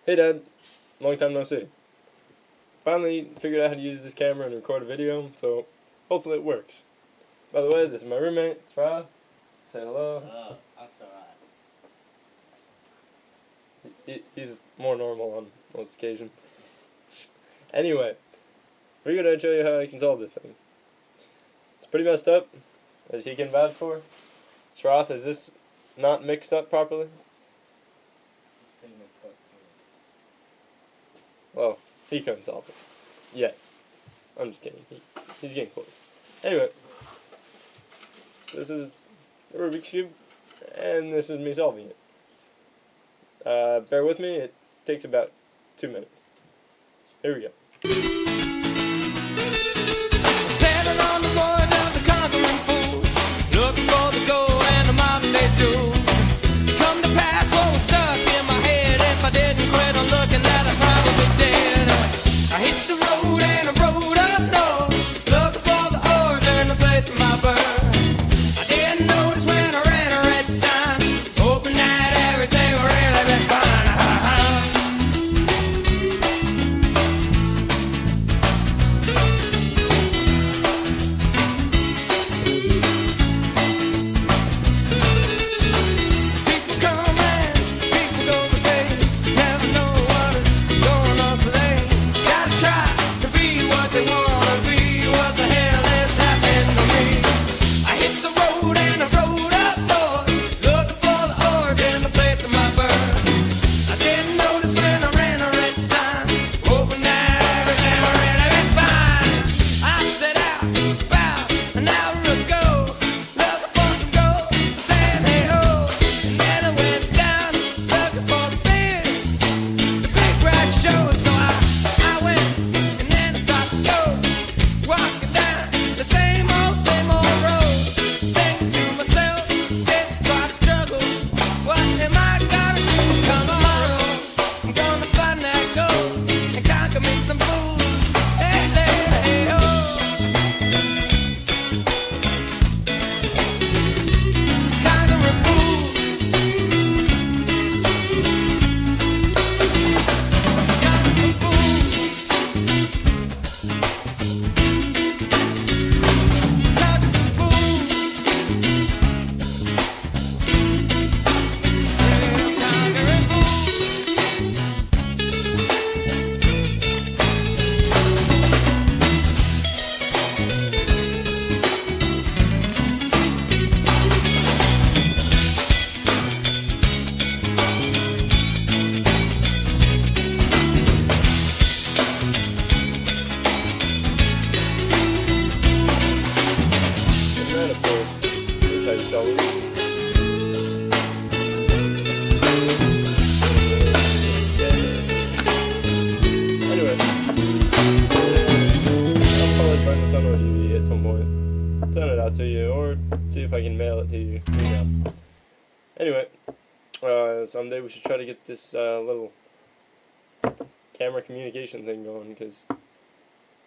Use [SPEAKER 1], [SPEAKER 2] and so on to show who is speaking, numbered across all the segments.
[SPEAKER 1] Hey Dad, long time no see. Finally figured out how to use this camera and record a video, so hopefully it works. By the way, this is my roommate, it's Rob. Say hello.
[SPEAKER 2] Hello, I'm so right.
[SPEAKER 1] He's more normal on most occasions. Anyway, we're gonna show you how I can solve this thing. It's pretty messed up, as he can vouch for. Shroth, is this not mixed up properly?
[SPEAKER 2] It's pretty mixed up too.
[SPEAKER 1] Well, he couldn't solve it. Yet. I'm just kidding. He's getting close. Anyway, this is the Rubik's Cube, and this is me solving it. Bear with me, it takes about 2 minutes. Here we go.
[SPEAKER 3] Sailing on the voyage of the conquering fool, looking for the gold and the modern day jewels. Come to pass what was stuck in my head. If I didn't quit on looking at it, probably dead. I hit the road and I rode up north, looking for the origin, the place of my birth. I didn't notice when I ran a red sign, hoping that everything would really be fine.
[SPEAKER 1] Anyway, I'll probably find this on our DVD at some point. Send it out to you, or see if I can mail it to you. Anyway, someday we should try to get this little camera communication thing going, because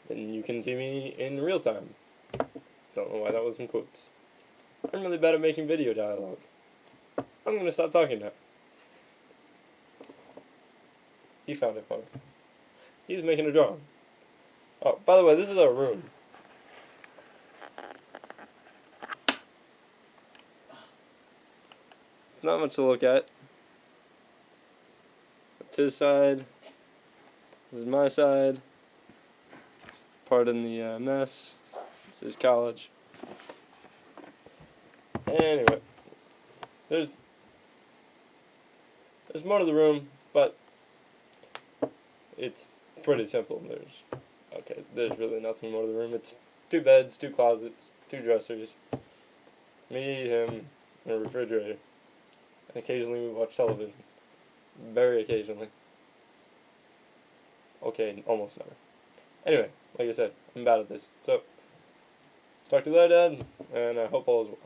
[SPEAKER 1] then you can see me in real time. Don't know why that was in quotes. I'm really bad at making video dialogue. I'm gonna stop talking now. He found it funny. He's making a drawing. Oh, by the way, this is our room. It's not much to look at. That's his side. This is my side. Pardon the mess. This is college. Anyway, there's more to the room, but it's pretty simple. There's really nothing more to the room. It's 2 beds, 2 closets, 2 dressers, me, him, and a refrigerator. And occasionally we watch television. Very occasionally. Okay, almost never. Anyway, like I said, I'm bad at this. So, talk to you later, Dad, and I hope all is well.